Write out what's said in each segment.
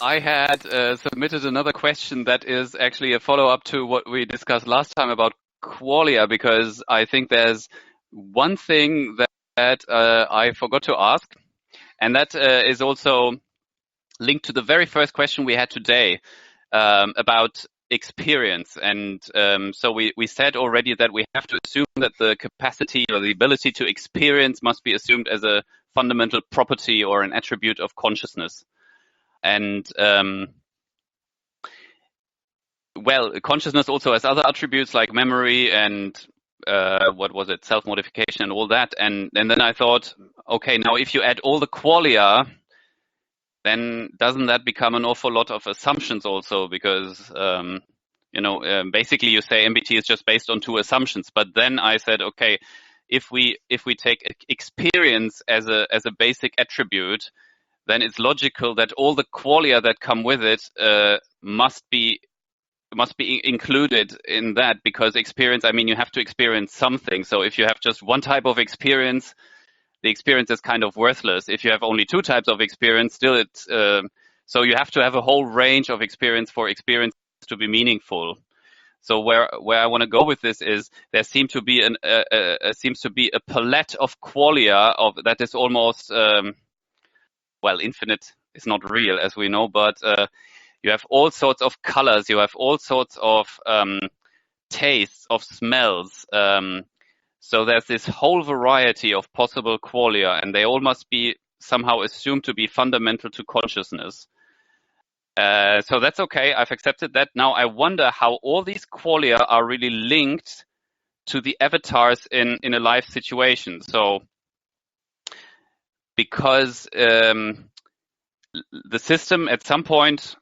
I had submitted another question that is actually a follow-up to what we discussed last time about qualia, because I think there's one thing that I forgot to ask, and that is also linked to the very first question we had today about experience. And so we said already that we have to assume that the capacity or the ability to experience must be assumed as a fundamental property or an attribute of consciousness. And well, consciousness also has other attributes like memory and self-modification and all that. And then I thought, okay, now if you add all the qualia, then doesn't that become an awful lot of assumptions also? Because basically you say MBT is just based on two assumptions. But then I said, okay, if we take experience as a basic attribute, then it's logical that all the qualia that come with it must be included in that, because experience, I mean, you have to experience something. So if you have just one type of experience, the experience is kind of worthless. If you have only two types of experience, still it's so you have to have a whole range of experience for experience to be meaningful. So where I want to go with this is there seems to be a palette of qualia that is almost infinite is not real, as we know, but you have all sorts of colors, you have all sorts of tastes, of smells. So there's this whole variety of possible qualia, and they all must be somehow assumed to be fundamental to consciousness. So that's okay, I've accepted that. Now I wonder how all these qualia are really linked to the avatars in a life situation. So because the system at some point,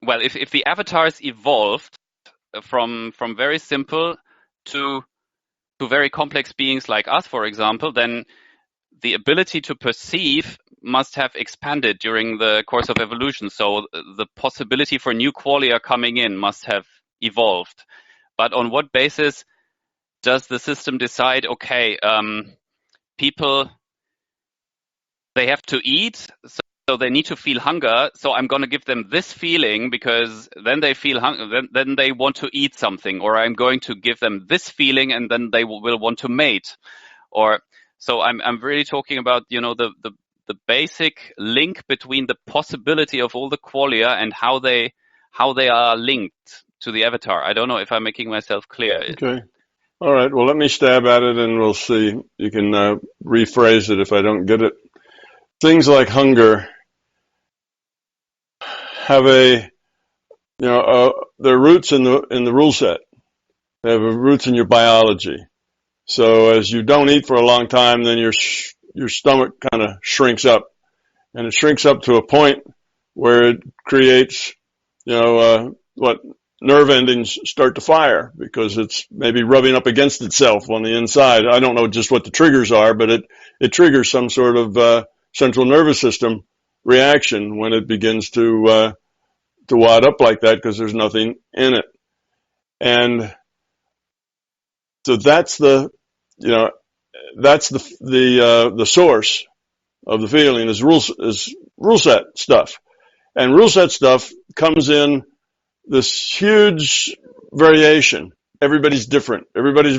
well, if the avatars evolved from very simple to very complex beings like us, for example, then the ability to perceive must have expanded during the course of evolution. So the possibility for new qualia coming in must have evolved. But on what basis does the system decide, okay, people, they have to eat, so they need to feel hunger, so I'm going to give them this feeling because then they feel then they want to eat something, or I'm going to give them this feeling and then they will want to mate. Or so I'm really talking about, the basic link between the possibility of all the qualia and how they are linked to the avatar. I don't know if I'm making myself clear. Okay. All right. Well, let me stab at it and we'll see. You can rephrase it if I don't get it. Things like hunger have their roots in the rule set. They have roots in your biology. So as you don't eat for a long time, then your stomach kind of shrinks up, and it shrinks up to a point where it creates, nerve endings start to fire because it's maybe rubbing up against itself on the inside. I don't know just what the triggers are, but it triggers some sort of central nervous system reaction when it begins to wad up like that because there's nothing in it. And so that's the source of the feeling is rule set stuff. And rule set stuff comes in this huge variation. Everybody's different. Everybody's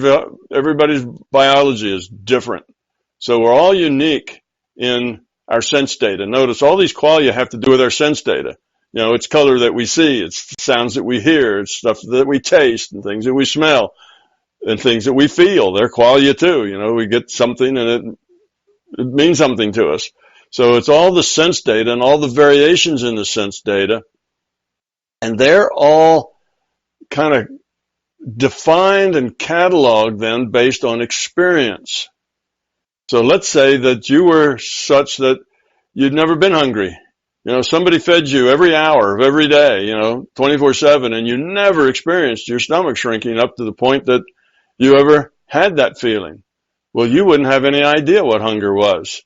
biology is different. So we're all unique in our sense data. Notice all these qualia have to do with our sense data. It's color that we see, it's sounds that we hear, it's stuff that we taste and things that we smell and things that we feel. They're qualia too. We get something and it means something to us. So it's all the sense data and all the variations in the sense data. And they're all kind of defined and cataloged then based on experience. So let's say that you were such that you'd never been hungry. Somebody fed you every hour of every day, 24/7, and you never experienced your stomach shrinking up to the point that you ever had that feeling. Well, you wouldn't have any idea what hunger was.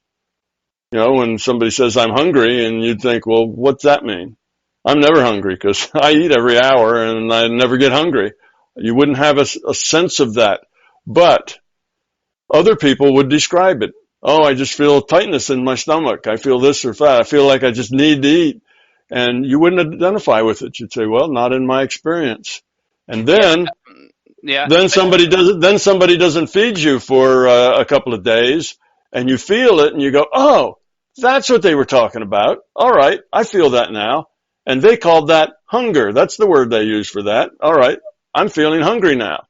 When somebody says, I'm hungry, and you'd think, well, what's that mean? I'm never hungry because I eat every hour and I never get hungry. You wouldn't have a sense of that. But other people would describe it. Oh, I just feel tightness in my stomach. I feel this or that. I feel like I just need to eat. and you wouldn't identify with it. You'd say, well, not in my experience. And then, then somebody doesn't feed you for a couple of days, and you feel it, and you go, oh, that's what they were talking about. All right, I feel that now. And they called that hunger. That's the word they use for that. All right, I'm feeling hungry now,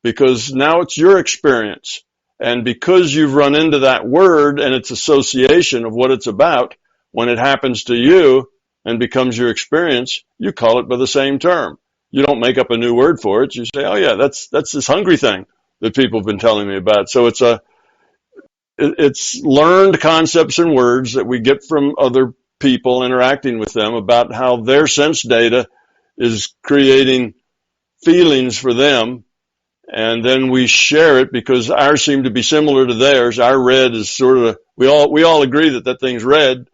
because now it's your experience. And because you've run into that word and its association of what it's about, when it happens to you and becomes your experience, you call it by the same term. You don't make up a new word for it. You say, oh yeah, that's this hungry thing that people have been telling me about. So it's learned concepts and words that we get from other people interacting with them about how their sense data is creating feelings for them. And then we share it because ours seem to be similar to theirs. Our red is sort of, we all agree that thing's red.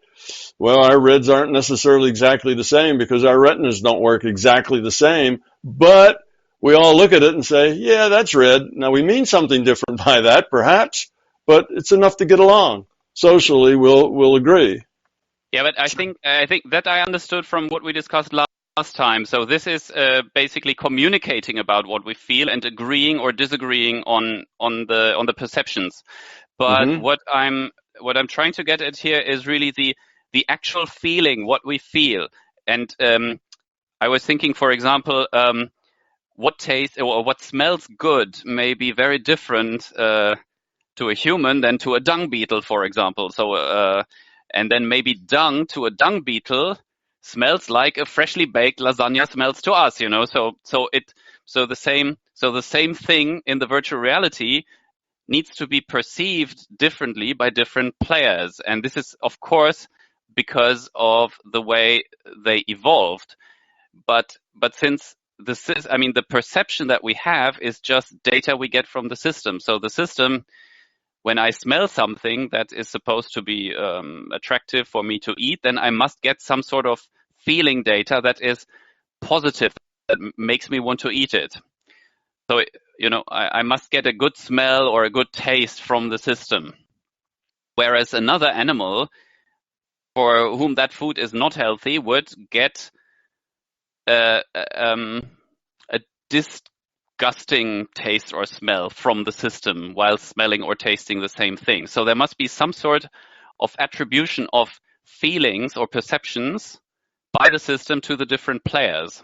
Well, our reds aren't necessarily exactly the same because our retinas don't work exactly the same, but we all look at it and say, yeah, that's red. Now we mean something different by that, perhaps, but it's enough to get along. Socially, we'll agree. Yeah, but I think that I understood from what we discussed last time. So this is basically communicating about what we feel and agreeing or disagreeing on the perceptions. But what I'm trying to get at here is really the actual feeling, what we feel. And I was thinking, for example, what tastes or what smells good may be very different to a human than to a dung beetle, for example. So and then maybe dung to a dung beetle smells like a freshly baked lasagna smells to us, you know. So the same thing in the virtual reality needs to be perceived differently by different players, and this is of course because of the way they evolved. But since the perception that we have is just data we get from the system. So the system, when I smell something that is supposed to be attractive for me to eat, then I must get some sort of feeling data that is positive, that makes me want to eat it. So, you know, I must get a good smell or a good taste from the system. Whereas another animal for whom that food is not healthy would get a disgusting taste or smell from the system while smelling or tasting the same thing. So there must be some sort of attribution of feelings or perceptions by the system to the different players.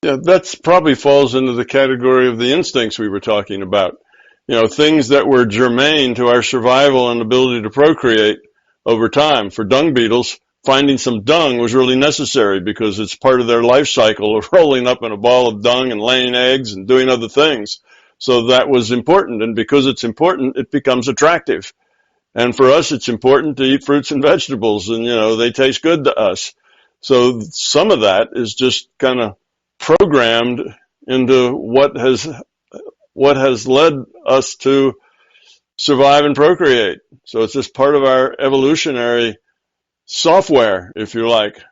Yeah, that's probably falls into the category of the instincts we were talking about. You know, things that were germane to our survival and ability to procreate over time. For dung beetles, finding some dung was really necessary because it's part of their life cycle of rolling up in a ball of dung and laying eggs and doing other things. So that was important, and because it's important, it becomes attractive. And for us, it's important to eat fruits and vegetables, and, you know, they taste good to us. So some of that is just kind of programmed into what has led us to survive and procreate. So it's just part of our evolutionary software, if you like.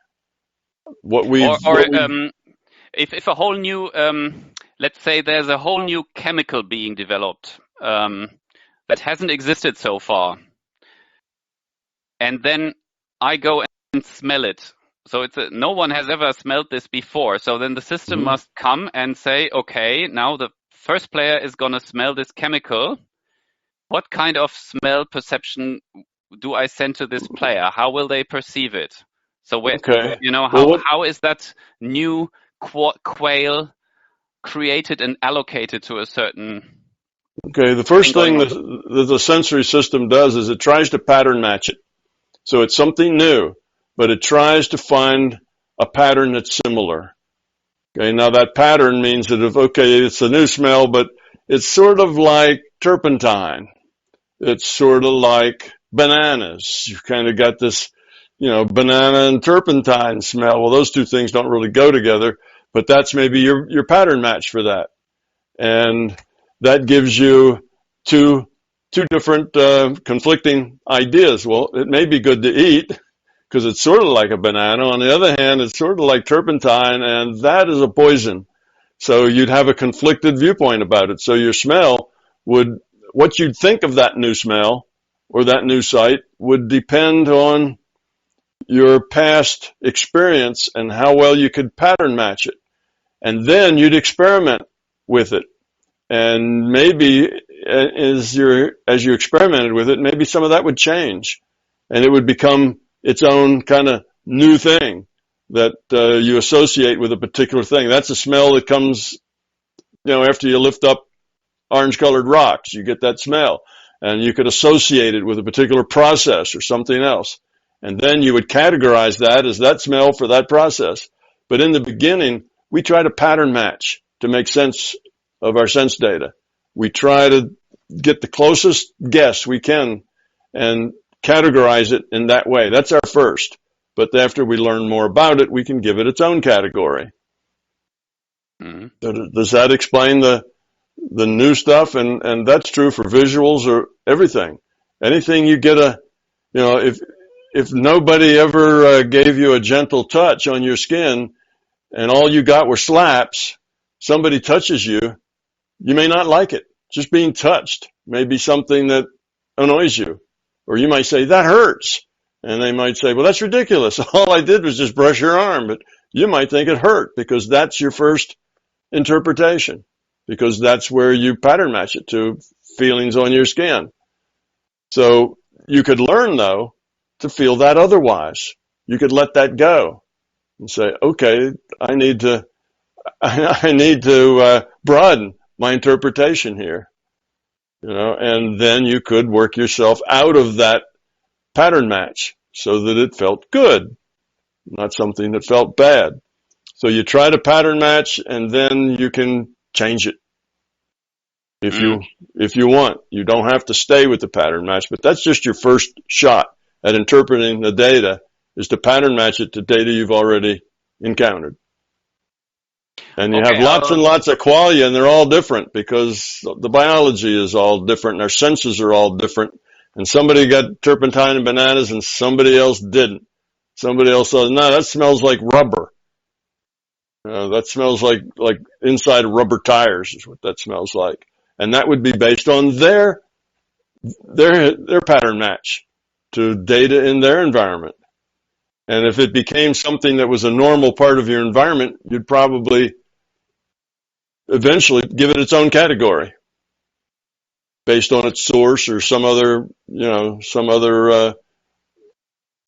If a whole new, let's say there's a whole new chemical being developed that hasn't existed so far, and then I go and smell it. So no one has ever smelled this before. So then the system must come and say, okay, now the first player is going to smell this chemical. What kind of smell perception do I send to this player? How will they perceive it? So how is that new quail created and allocated to a certain... Okay, the first thing that the sensory system does is it tries to pattern match it. So it's something new, but it tries to find a pattern that's similar. Okay, now that pattern means that it's a new smell, but it's sort of like turpentine. It's sort of like bananas. You've kind of got this, you know, banana and turpentine smell. Well, those two things don't really go together, but that's maybe your pattern match for that. And that gives you two different conflicting ideas. Well, it may be good to eat because it's sort of like a banana. On the other hand, it's sort of like turpentine, and that is a poison. So you'd have a conflicted viewpoint about it. So your smell what you'd think of that new smell or that new sight would depend on your past experience and how well you could pattern match it. And then you'd experiment with it. And maybe as you experimented with it, maybe some of that would change and it would become its own kind of new thing that you associate with a particular thing. That's a smell that comes, after you lift up orange-colored rocks. You get that smell, and you could associate it with a particular process or something else. And then you would categorize that as that smell for that process. But in the beginning, we try to pattern match to make sense of our sense data. We try to get the closest guess we can and categorize it in that way. That's our first. But after we learn more about it, we can give it its own category. Mm-hmm. Does that explain the new stuff? And that's true for visuals or everything. Anything you get if nobody ever gave you a gentle touch on your skin and all you got were slaps, somebody touches you, you may not like it. Just being touched may be something that annoys you. Or you might say, that hurts. And they might say, well, that's ridiculous. All I did was just brush your arm. But you might think it hurt because that's your first interpretation, because that's where you pattern match it to feelings on your skin. So you could learn, though, to feel that otherwise. You could let that go and say, okay, I need to broaden my interpretation here, and then you could work yourself out of that pattern match so that it felt good, not something that felt bad. So you try to pattern match, and then you can change it if you want. You don't have to stay with the pattern match, but that's just your first shot at interpreting the data, is to pattern match it to data you've already encountered. And you have lots and lots of qualia, and they're all different because the biology is all different, and our senses are all different. And somebody got turpentine and bananas, and somebody else didn't. Somebody else said, no, that smells like rubber. That smells like inside rubber tires is what that smells like. And that would be based on their pattern match to data in their environment. And if it became something that was a normal part of your environment, you'd probably eventually give it its own category based on its source or some other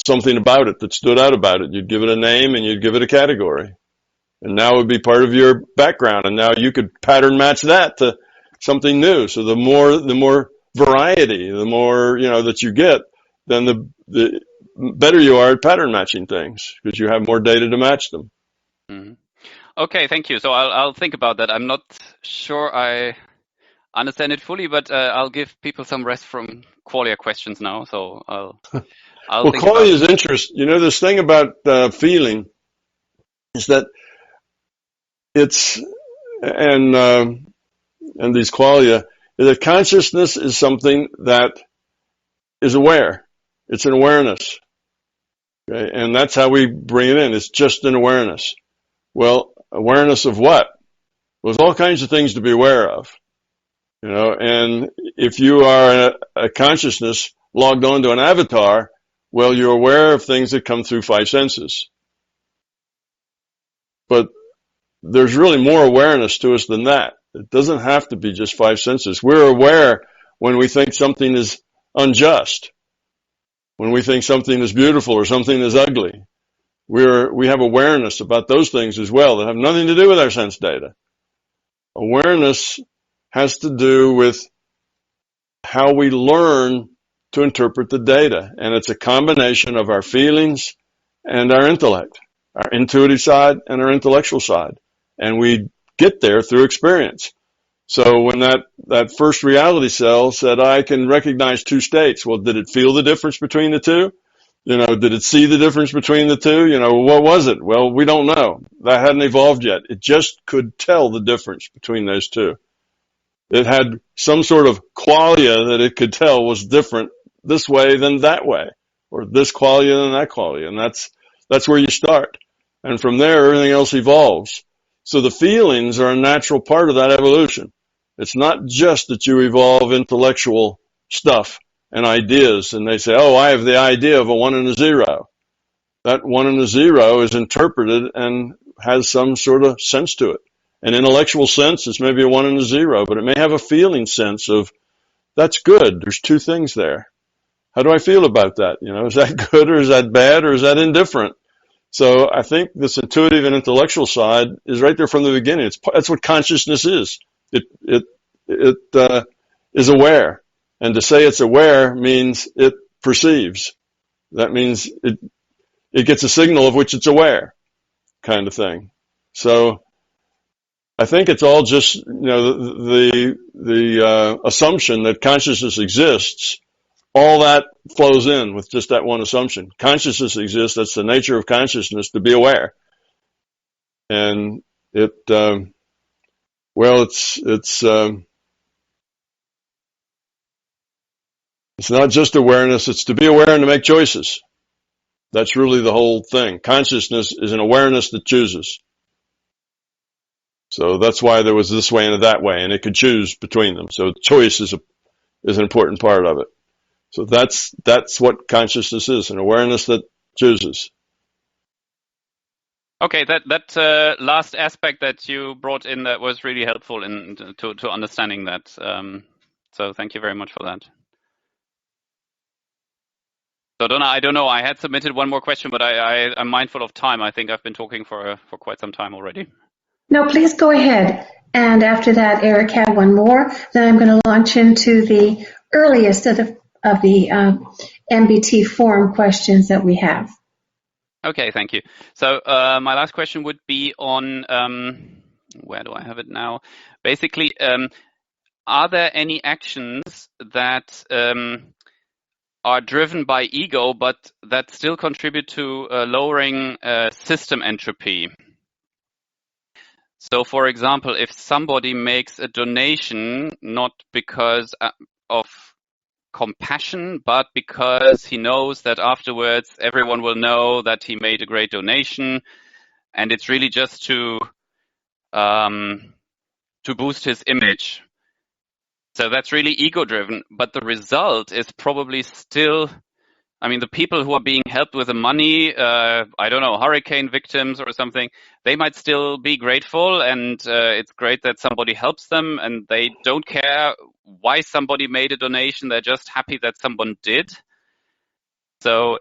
something about it that stood out about it. You'd give it a name and you'd give it a category. And now it would be part of your background. And now you could pattern match that to something new. So the more variety, the more, that you get, then the better you are at pattern matching things because you have more data to match them. Mm-hmm. Okay, thank you. So I'll think about that. I'm not sure I understand it fully, but I'll give people some rest from qualia questions now. So I'll well, qualia is interest. This thing about feeling is that it's and these qualia is that consciousness is something that is aware. It's an awareness. Okay? And that's how we bring it in. It's just an awareness. Well, awareness of what? Well, there's all kinds of things to be aware of. And if you are a consciousness logged onto an avatar, well, you're aware of things that come through five senses. But there's really more awareness to us than that. It doesn't have to be just five senses. We're aware when we think something is unjust, when we think something is beautiful or something is ugly. We have awareness about those things as well that have nothing to do with our sense data. Awareness has to do with how we learn to interpret the data. And it's a combination of our feelings and our intellect, our intuitive side and our intellectual side. And we get there through experience. So when that first reality cell said, I can recognize two states, well, did it feel the difference between the two? Did it see the difference between the two? What was it? Well, we don't know. That hadn't evolved yet. It just could tell the difference between those two. It had some sort of qualia that it could tell was different this way than that way, or this qualia than that qualia. And that's where you start. And from there, everything else evolves. So the feelings are a natural part of that evolution. It's not just that you evolve intellectual stuff and ideas, and they say, oh, I have the idea of a 1 and a 0. that 1 and a 0 is interpreted and has some sort of sense to it. An intellectual sense is maybe a 1 and a 0, but it may have a feeling sense of, that's good. There's two things there. How do I feel about that? Is that good, or is that bad, or is that indifferent? So I think this intuitive and intellectual side is right there from the beginning. That's what consciousness is. It is aware. And to say it's aware means it perceives. That means it gets a signal of which it's aware, kind of thing. So I think it's all just, the assumption that consciousness exists. All that flows in with just that one assumption. Consciousness exists. That's the nature of consciousness, to be aware. And it's not just awareness. It's to be aware and to make choices. That's really the whole thing. Consciousness is an awareness that chooses. So that's why there was this way and that way, and it could choose between them. So choice is an important part of it. So that's what consciousness is, an awareness that chooses. Okay, that last aspect that you brought in, that was really helpful to understanding that. So thank you very much for that. So Donna, I don't know. I had submitted one more question, but I'm mindful of time. I think I've been talking for quite some time already. No, please go ahead. And after that, Eric had one more. Then I'm going to launch into the earliest of the MBT forum questions that we have. Okay, thank you. So my last question would be on, where do I have it now? Basically, are there any actions that are driven by ego, but that still contribute to lowering system entropy? So, for example, if somebody makes a donation, not because of compassion, but because he knows that afterwards everyone will know that he made a great donation, and it's really just to boost his image. So that's really ego-driven, but the result is probably still, the people who are being helped with the money, I don't know, hurricane victims or something, they might still be grateful, and it's great that somebody helps them, and they don't care why somebody made a donation. They're just happy that someone did. So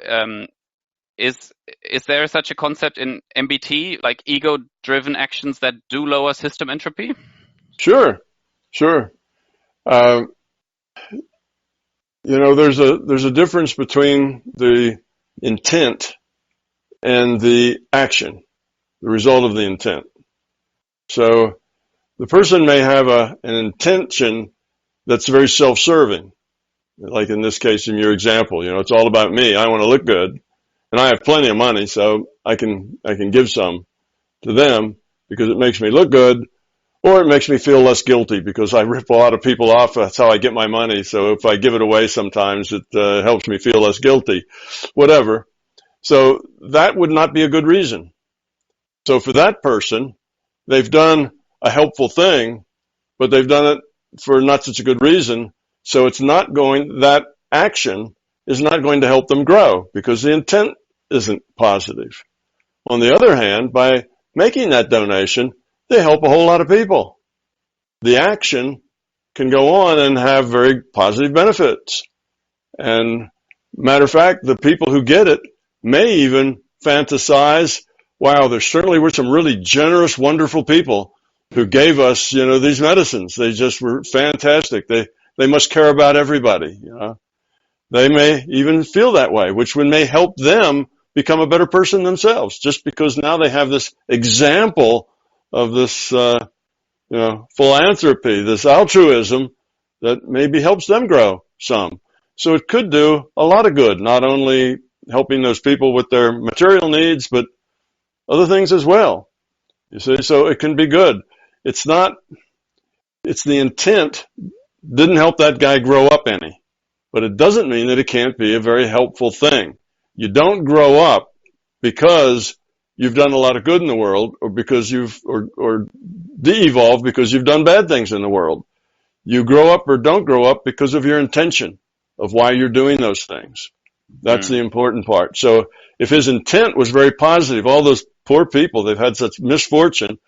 is there such a concept in MBT, like ego-driven actions that do lower system entropy? Sure. There's a difference between the intent and the action, the result of the intent. So the person may have an intention that's very self-serving. Like in this case, in your example, it's all about me. I want to look good, and I have plenty of money, so I can give some to them because it makes me look good. Or it makes me feel less guilty because I rip a lot of people off. That's how I get my money. So if I give it away sometimes, it helps me feel less guilty. Whatever. So that would not be a good reason. So for that person, they've done a helpful thing, but they've done it for not such a good reason. So that action is not going to help them grow because the intent isn't positive. On the other hand, by making that donation, they help a whole lot of people. The action can go on and have very positive benefits. And matter of fact, the people who get it may even fantasize, wow, there certainly were some really generous, wonderful people who gave us, these medicines. They just were fantastic. They must care about everybody. They may even feel that way, which may help them become a better person themselves, just because now they have this example of this, philanthropy, this altruism that maybe helps them grow some. So it could do a lot of good, not only helping those people with their material needs, but other things as well. You see, so it can be good. It's the intent didn't help that guy grow up any, but it doesn't mean that it can't be a very helpful thing. You don't grow up because you've done a lot of good in the world, or because or de-evolve because you've done bad things in the world. You grow up or don't grow up because of your intention of why you're doing those things. That's the important part. So if his intent was very positive, all those poor people, they've had such misfortune,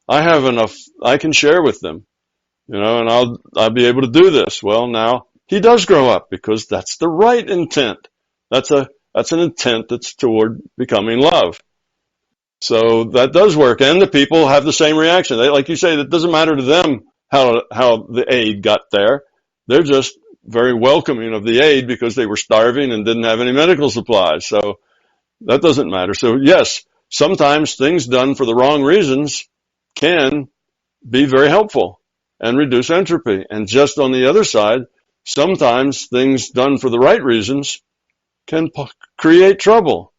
I have enough I can share with them, and I'll be able to do this. Well, now he does grow up because that's the right intent. That's an intent that's toward becoming love. So that does work, and the people have the same reaction. Like you say, it doesn't matter to them how the aid got there. They're just very welcoming of the aid because they were starving and didn't have any medical supplies. So that doesn't matter. So yes, sometimes things done for the wrong reasons can be very helpful and reduce entropy. And just on the other side, sometimes things done for the right reasons can create trouble.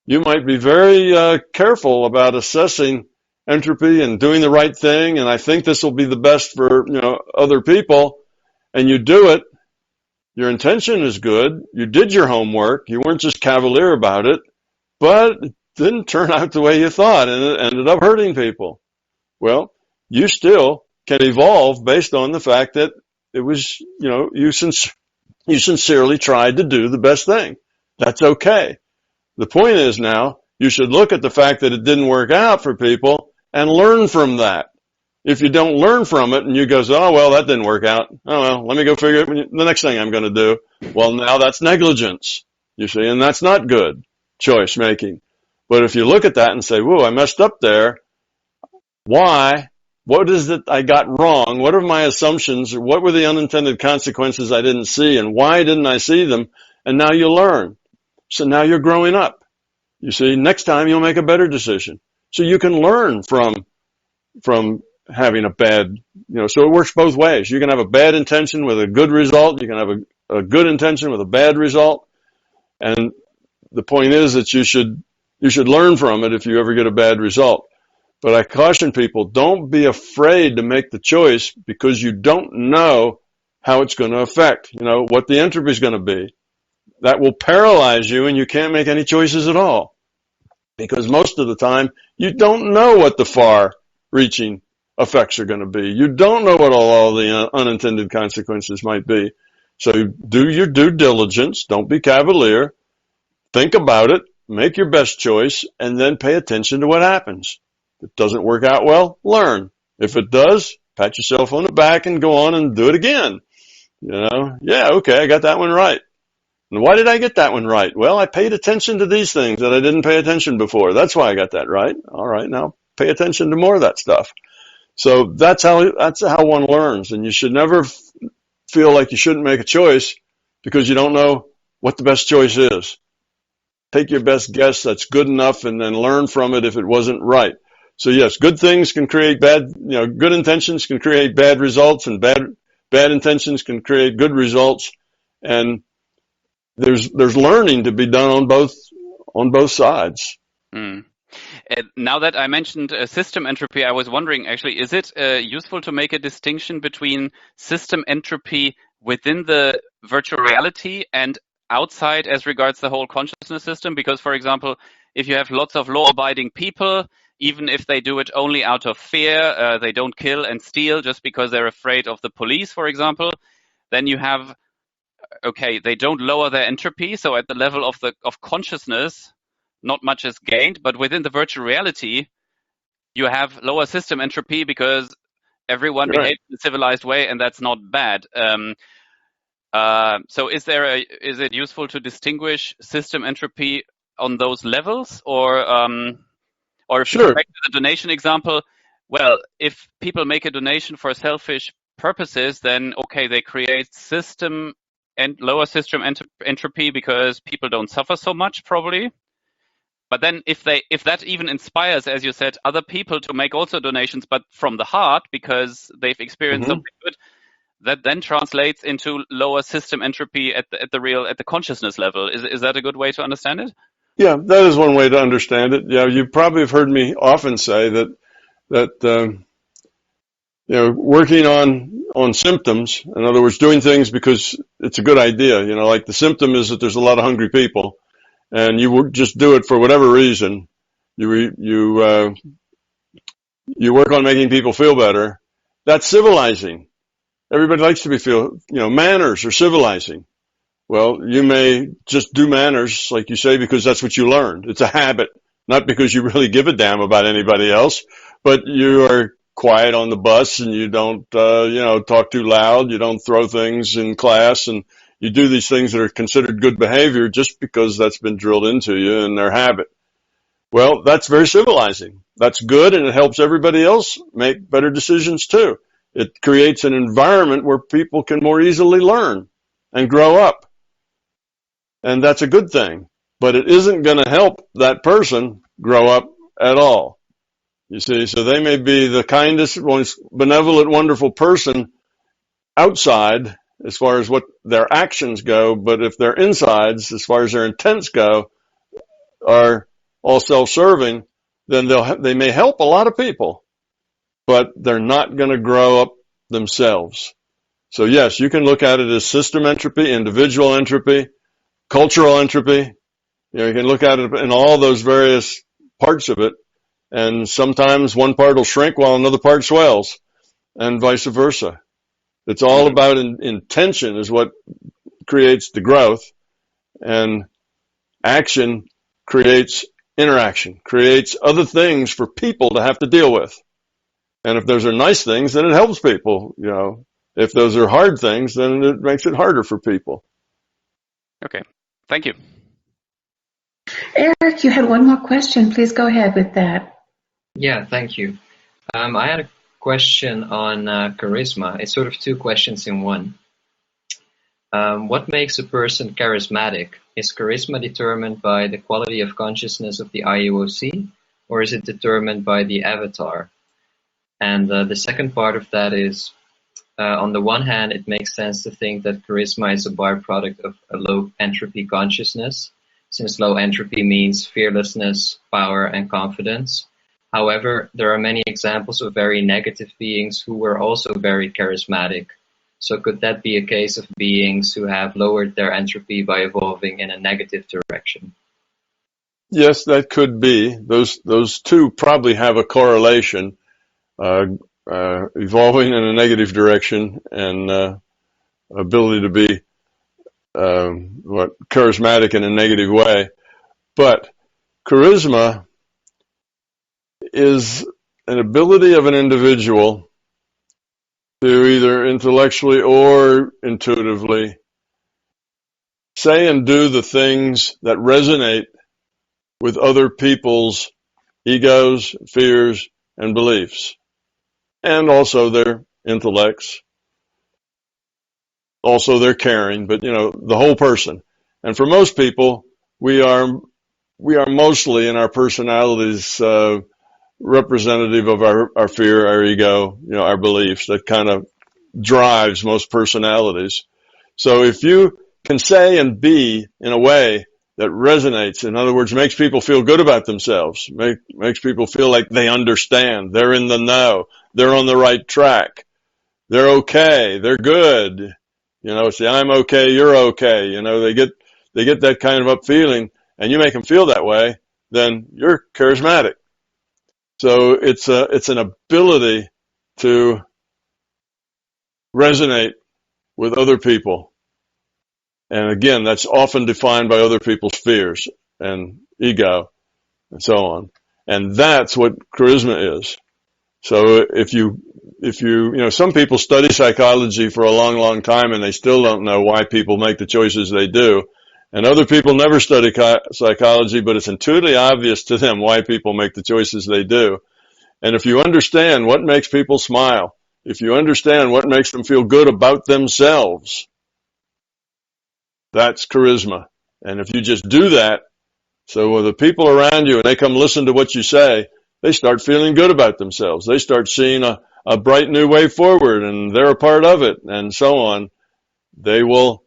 You might be very careful about assessing entropy and doing the right thing, and I think this will be the best for other people, and you do it. Your intention is good. You did your homework. You weren't just cavalier about it, but it didn't turn out the way you thought, and it ended up hurting people. Well, you still can evolve based on the fact that it was, you sincerely tried to do the best thing. That's okay. The point is now, you should look at the fact that it didn't work out for people and learn from that. If you don't learn from it and you go, oh, well, that didn't work out. Oh, well, let me go figure out the next thing I'm going to do. Well, now that's negligence, you see, and that's not good choice making. But if you look at that and say, whoa, I messed up there. Why? What is it I got wrong? What are my assumptions? What were the unintended consequences I didn't see? And why didn't I see them? And now you learn. So now you're growing up. You see, next time you'll make a better decision. So you can learn from having a bad, so it works both ways. You can have a bad intention with a good result. You can have a good intention with a bad result. And the point is that you should learn from it if you ever get a bad result. But I caution people, don't be afraid to make the choice because you don't know how it's going to affect, what the entropy is going to be. That will paralyze you and you can't make any choices at all. Because most of the time, you don't know what the far-reaching effects are going to be. You don't know what all the unintended consequences might be. So do your due diligence. Don't be cavalier. Think about it. Make your best choice, and then pay attention to what happens. If it doesn't work out well, learn. If it does, pat yourself on the back and go on and do it again. Yeah, okay, I got that one right. And why did I get that one right? Well, I paid attention to these things that I didn't pay attention before. That's why I got that right. All right, now pay attention to more of that stuff. So that's how one learns. And you should never feel like you shouldn't make a choice because you don't know what the best choice is. Take your best guess that's good enough and then learn from it if it wasn't right. So yes, good things can create bad, good intentions can create bad results, and bad intentions can create good results. And there's learning to be done on both sides. Now that I mentioned system entropy, I was wondering, actually, is it useful to make a distinction between system entropy within the virtual reality and outside as regards the whole consciousness system? Because, for example, if you have lots of law-abiding people, even if they do it only out of fear, they don't kill and steal just because they're afraid of the police, for example, then you have, okay, they don't lower their entropy, so at the level of consciousness, not much is gained, but within the virtual reality, you have lower system entropy because everyone behaves in a civilized way, and that's not bad. So is it useful to distinguish system entropy on those levels, or if you go back to the donation example, well, if people make a donation for selfish purposes, then okay, they create system and lower system entropy because people don't suffer so much, probably. But then if that even inspires, as you said, other people to make also donations, but from the heart because they've experienced something good, that then translates into lower system entropy at the consciousness level. Is that a good way to understand it? Yeah, that is one way to understand it. Yeah, you probably have heard me often say that working on symptoms, in other words, doing things because it's a good idea. Like the symptom is that there's a lot of hungry people, and you just do it for whatever reason. You work on making people feel better. That's civilizing. Everybody likes to manners are civilizing. Well, you may just do manners, like you say, because that's what you learned. It's a habit, not because you really give a damn about anybody else, but you are quiet on the bus and you don't, talk too loud. You don't throw things in class, and you do these things that are considered good behavior just because that's been drilled into you in their habit. Well, that's very civilizing. That's good, and it helps everybody else make better decisions too. It creates an environment where people can more easily learn and grow up. And that's a good thing. But it isn't going to help that person grow up at all. You see, so they may be the kindest, most benevolent, wonderful person outside as far as what their actions go, but if their insides, as far as their intents go, are all self-serving, then they may help a lot of people, but they're not going to grow up themselves. So yes, you can look at it as system entropy, individual entropy, cultural entropy. You can look at it in all those various parts of it, and sometimes one part will shrink while another part swells, and vice versa. It's all about intention is what creates the growth, and action creates interaction, creates other things for people to have to deal with. And if those are nice things, then it helps people. If those are hard things, then it makes it harder for people. Okay, thank you. Eric, you had one more question. Please go ahead with that. Yeah, thank you. I had a question on charisma. It's sort of two questions in one. What makes a person charismatic? Is charisma determined by the quality of consciousness of the IUOC, or is it determined by the avatar? And the second part of that is, on the one hand, it makes sense to think that charisma is a byproduct of a low entropy consciousness, since low entropy means fearlessness, power, and confidence. However, there are many examples of very negative beings who were also very charismatic. So could that be a case of beings who have lowered their entropy by evolving in a negative direction? Yes, that could be. Those two probably have a correlation, evolving in a negative direction and ability to be charismatic in a negative way. But charisma is an ability of an individual to either intellectually or intuitively say and do the things that resonate with other people's egos, fears, and beliefs, and also their intellects, also their caring, but the whole person. And for most people, we are mostly in our personalities representative of our fear, our ego, our beliefs. That kind of drives most personalities. So if you can say and be in a way that resonates, in other words, makes people feel good about themselves, makes people feel like they understand, they're in the know, they're on the right track, they're okay, they're good, say I'm okay, you're okay, they get that kind of up feeling, and you make them feel that way, then you're charismatic. So it's an ability to resonate with other people. And again, that's often defined by other people's fears and ego and so on. And that's what charisma is. So if you, some people study psychology for a long, long time and they still don't know why people make the choices they do. And other people never study psychology, but it's intuitively obvious to them why people make the choices they do. And if you understand what makes people smile, if you understand what makes them feel good about themselves, that's charisma. And if you just do that, so when the people around you and they come listen to what you say, they start feeling good about themselves. They start seeing a bright new way forward, and they're a part of it, and so on. They will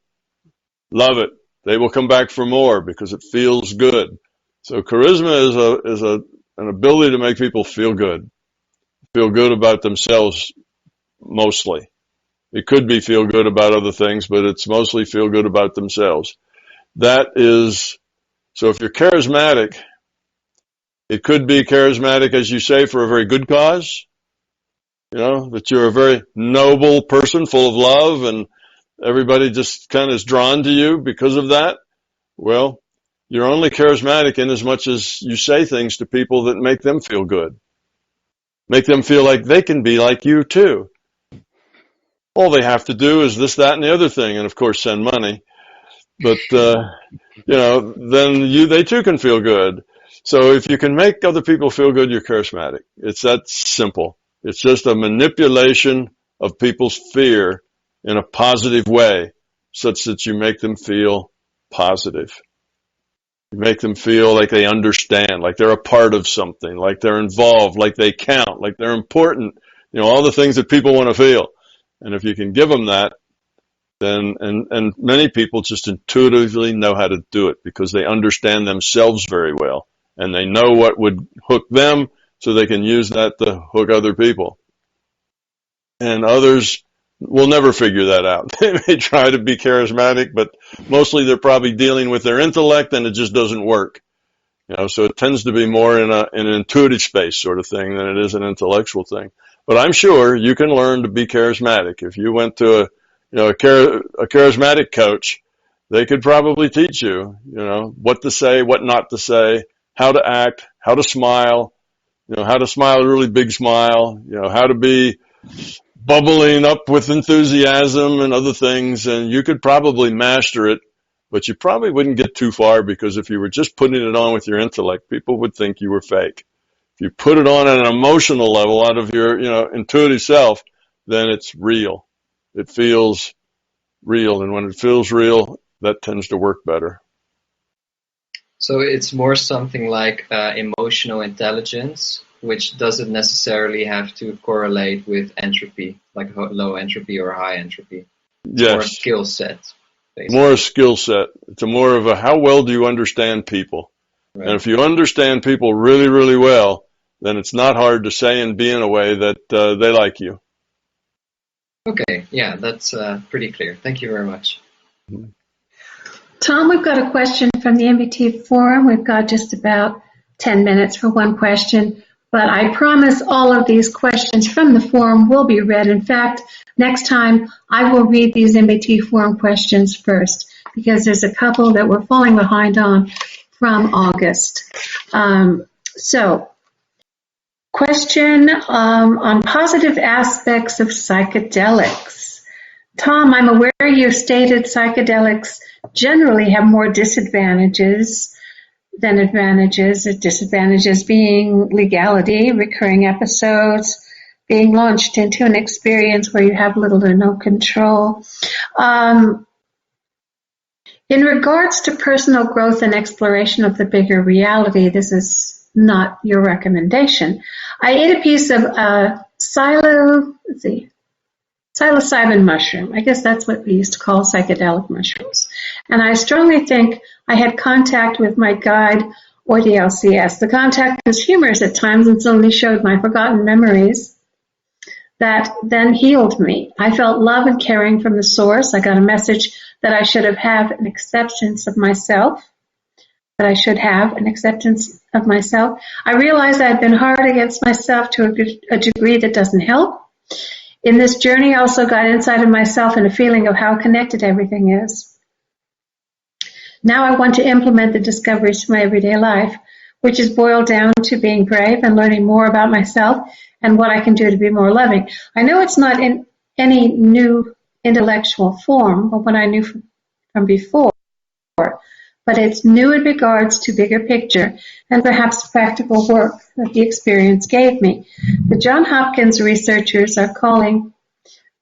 love it. They will come back for more because it feels good. So charisma is an ability to make people feel good about themselves mostly. It could be feel good about other things, but it's mostly feel good about themselves. That is, so if you're charismatic, it could be charismatic, as you say, for a very good cause. That you're a very noble person full of love and everybody just kind of is drawn to you because of that. Well, you're only charismatic in as much as you say things to people that make them feel good. Make them feel like they can be like you too. All they have to do is this, that, and the other thing, and of course send money. But, then they too can feel good. So if you can make other people feel good, you're charismatic. It's that simple. It's just a manipulation of people's fear in a positive way, such that you make them feel positive. You make them feel like they understand, like they're a part of something, like they're involved, like they count, like they're important, all the things that people want to feel. And if you can give them that, then, and many people just intuitively know how to do it because they understand themselves very well and they know what would hook them so they can use that to hook other people. And others will never figure that out. They may try to be charismatic, but mostly they're probably dealing with their intellect and it just doesn't work. So it tends to be more in an intuitive space sort of thing than it is an intellectual thing. But I'm sure you can learn to be charismatic. If you went to a charismatic coach, they could probably teach you, what to say, what not to say, how to act, how to smile, how to smile a really big smile, how to be bubbling up with enthusiasm and other things. And you could probably master it, but you probably wouldn't get too far because if you were just putting it on with your intellect, people would think you were fake. If you put it on at an emotional level out of your, intuitive self, then it's real. It feels real. And when it feels real, that tends to work better. So it's more something like emotional intelligence, which doesn't necessarily have to correlate with entropy, like low entropy or high entropy. It's yes. More a skill set. Basically. More a skill set. It's more of a how well do you understand people? Right. And if you understand people really, really well, then it's not hard to say and be in a way that they like you. Okay, yeah, that's pretty clear. Thank you very much. Tom, we've got a question from the MBT forum. We've got just about 10 minutes for one question, but I promise all of these questions from the forum will be read. In fact, next time I will read these MBT forum questions first because there's a couple that we're falling behind on from August. Question on positive aspects of psychedelics. Tom, I'm aware you stated psychedelics generally have more disadvantages than advantages. Disadvantages being legality, recurring episodes, being launched into an experience where you have little or no control. In regards to personal growth and exploration of the bigger reality, this is not your recommendation. I ate a piece of psilocybin mushroom. I guess that's what we used to call psychedelic mushrooms. And I strongly think I had contact with my guide or the LCS. The contact was humorous at times and suddenly showed my forgotten memories that then healed me. I felt love and caring from the source. I got a message that I should have an acceptance of myself. I realized I had been hard against myself to a degree that doesn't help. In this journey, I also got inside of myself and a feeling of how connected everything is. Now I want to implement the discoveries to my everyday life, which is boiled down to being brave and learning more about myself and what I can do to be more loving. I know it's not in any new intellectual form, but what I knew from before, but it's new in regards to bigger picture and perhaps practical work that the experience gave me. The Johns Hopkins researchers are calling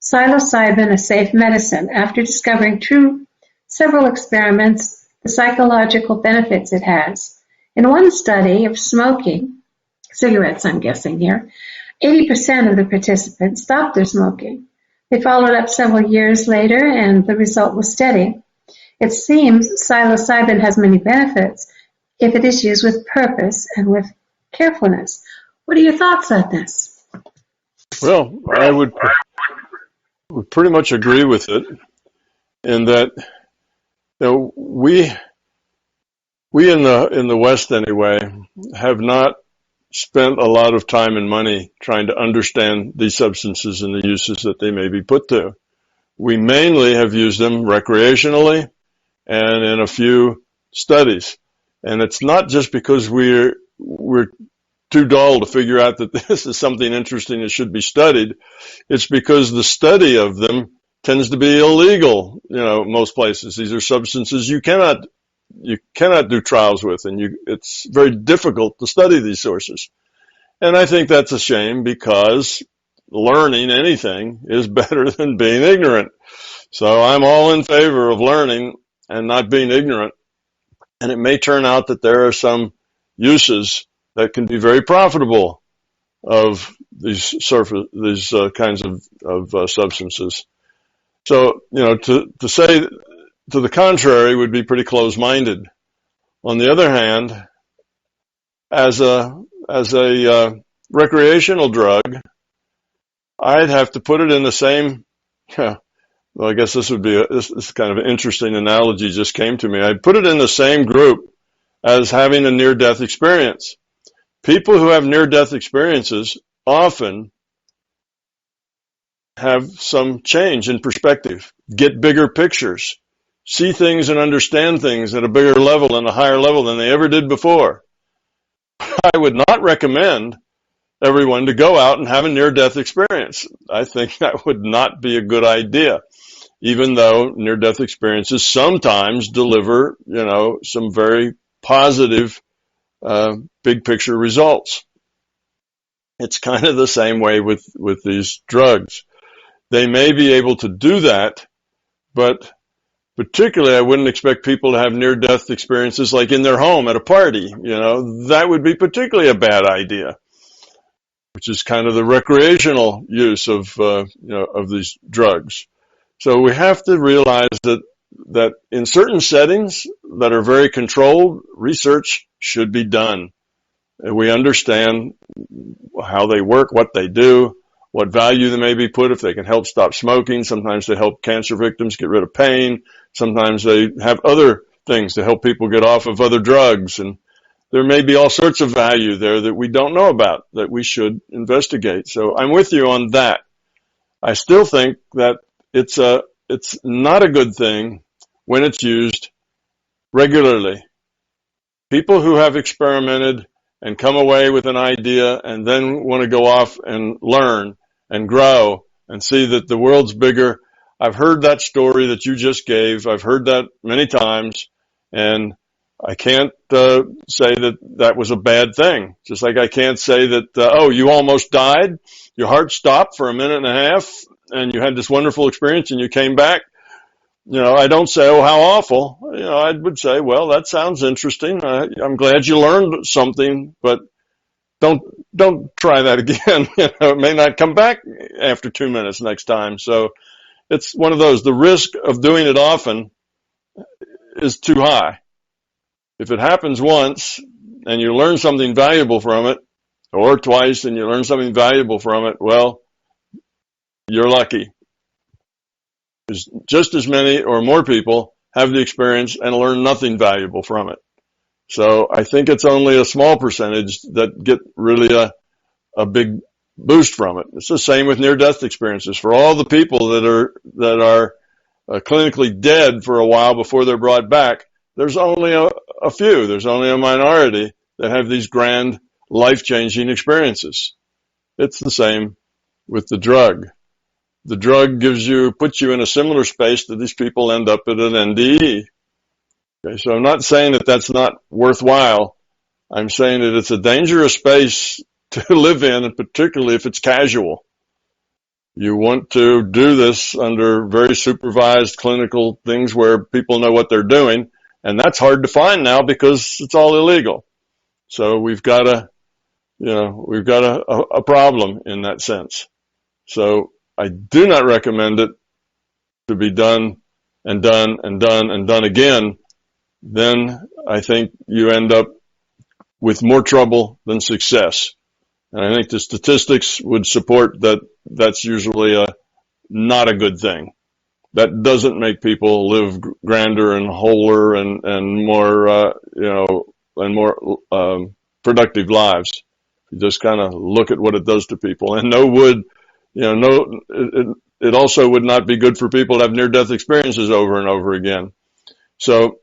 psilocybin a safe medicine after discovering through several experiments the psychological benefits it has. In one study of smoking, cigarettes I'm guessing here, 80% of the participants stopped their smoking. They followed up several years later and the result was steady. It seems psilocybin has many benefits if it is used with purpose and with carefulness. What are your thoughts on this? Well, I would pretty much agree with it in that we in the West anyway have not spent a lot of time and money trying to understand these substances and the uses that they may be put to. We mainly have used them recreationally and in a few studies. And it's not just because we're too dull to figure out that this is something interesting that should be studied. It's because the study of them tends to be illegal, most places. These are substances you cannot do trials with, and it's very difficult to study these sources. And I think that's a shame, because learning anything is better than being ignorant. So I'm all in favor of learning and not being ignorant. And it may turn out that there are some uses that can be very profitable of these kinds of substances. So, to say to the contrary would be pretty close-minded. On the other hand, as a recreational drug, I'd have to put it in the same, well, I guess this kind of an interesting analogy just came to me. I'd put it in the same group as having a near-death experience. People who have near-death experiences often have some change in perspective, get bigger pictures, see things and understand things at a bigger level and a higher level than they ever did before. I would not recommend everyone to go out and have a near-death experience. I think that would not be a good idea, even though near-death experiences sometimes deliver, some very positive big picture results. It's kind of the same way with these drugs. They may be able to do that, but particularly I wouldn't expect people to have near-death experiences like in their home at a party. That would be particularly a bad idea, which is kind of the recreational use of these drugs. So we have to realize that in certain settings that are very controlled, research should be done. And we understand how they work, what they do, what value they may be put if they can help stop smoking. Sometimes they help cancer victims get rid of pain. Sometimes they have other things to help people get off of other drugs. And there may be all sorts of value there that we don't know about that we should investigate. So I'm with you on that. I still think that it's not a good thing when it's used regularly. People who have experimented and come away with an idea and then want to go off and learn and grow and see that the world's bigger. I've heard that story that you just gave. I've heard that many times, and I can't say that was a bad thing. Just like I can't say that, you almost died, your heart stopped for a minute and a half, and you had this wonderful experience and you came back. I don't say, oh, how awful. I would say, well, that sounds interesting. I'm glad you learned something, but don't try that again. It may not come back after 2 minutes next time. So it's one of those. The risk of doing it often is too high. If it happens once and you learn something valuable from it, or twice and you learn something valuable from it, well, you're lucky. Because just as many or more people have the experience and learn nothing valuable from it. So I think it's only a small percentage that get really a big boost from it. It's the same with near-death experiences. For all the people that are clinically dead for a while before they're brought back, there's only a few. There's only a minority that have these grand life-changing experiences. It's the same with the drug. The drug puts you in a similar space that these people end up at an NDE. Okay, so I'm not saying that that's not worthwhile. I'm saying that it's a dangerous space to live in, and particularly if it's casual. You want to do this under very supervised clinical things where people know what they're doing, and that's hard to find now because it's all illegal. So we've got a problem in that sense. So I do not recommend it to be done and done and done and done again. Then I think you end up with more trouble than success. And I think the statistics would support that that's usually not a good thing. That doesn't make people live grander and wholer and more, and more productive lives. You just kind of look at what it does to people. And it it also would not be good for people to have near-death experiences over and over again. So,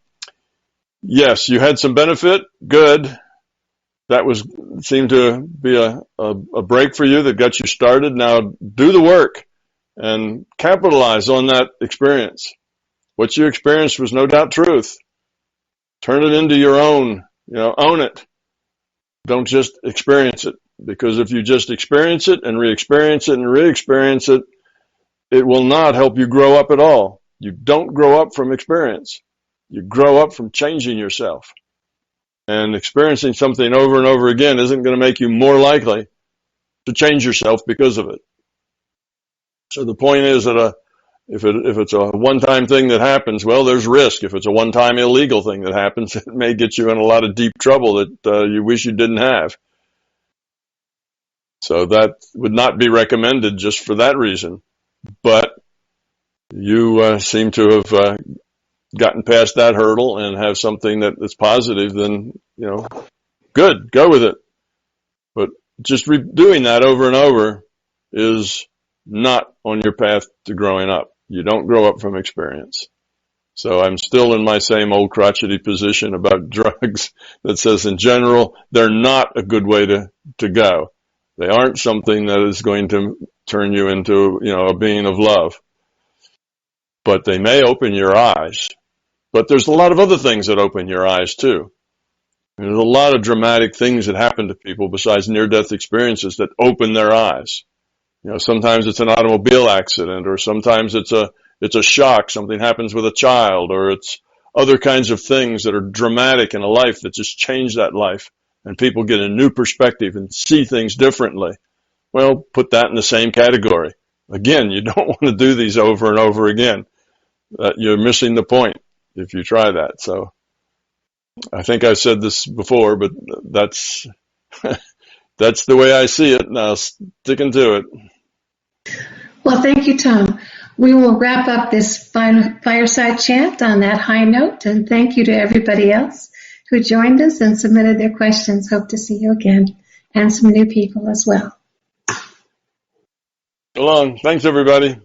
yes, you had some benefit. Good. That seemed to be a break for you that got you started. Now do the work and capitalize on that experience. What you experienced was no doubt truth. Turn it into your own, own it. Don't just experience it, because if you just experience it and re-experience it and re-experience it, it will not help you grow up at all. You don't grow up from experience. You grow up from changing yourself. And experiencing something over and over again isn't going to make you more likely to change yourself because of it. So the point is that if it's a one-time thing that happens, well, there's risk. If it's a one-time illegal thing that happens, it may get you in a lot of deep trouble that you wish you didn't have. So that would not be recommended just for that reason. But you seem to have gotten past that hurdle and have something that's positive, then, good, go with it. But just doing that over and over is not on your path to growing up. You don't grow up from experience. So I'm still in my same old crotchety position about drugs that says in general, they're not a good way to go. They aren't something that is going to turn you into, a being of love. But they may open your eyes. But there's a lot of other things that open your eyes too. There's a lot of dramatic things that happen to people besides near-death experiences that open their eyes. Sometimes it's an automobile accident, or sometimes it's a shock. Something happens with a child, or it's other kinds of things that are dramatic in a life that just change that life, and people get a new perspective and see things differently. Well, put that in the same category. Again, you don't want to do these over and over again. You're missing the point if you try that. So I think I've said this before, but that's that's the way I see it. Now, sticking to it. Well, thank you, Tom. We will wrap up this fireside chat on that high note, and thank you to everybody else who joined us and submitted their questions. Hope to see you again, and some new people as well. So long. Thanks, everybody.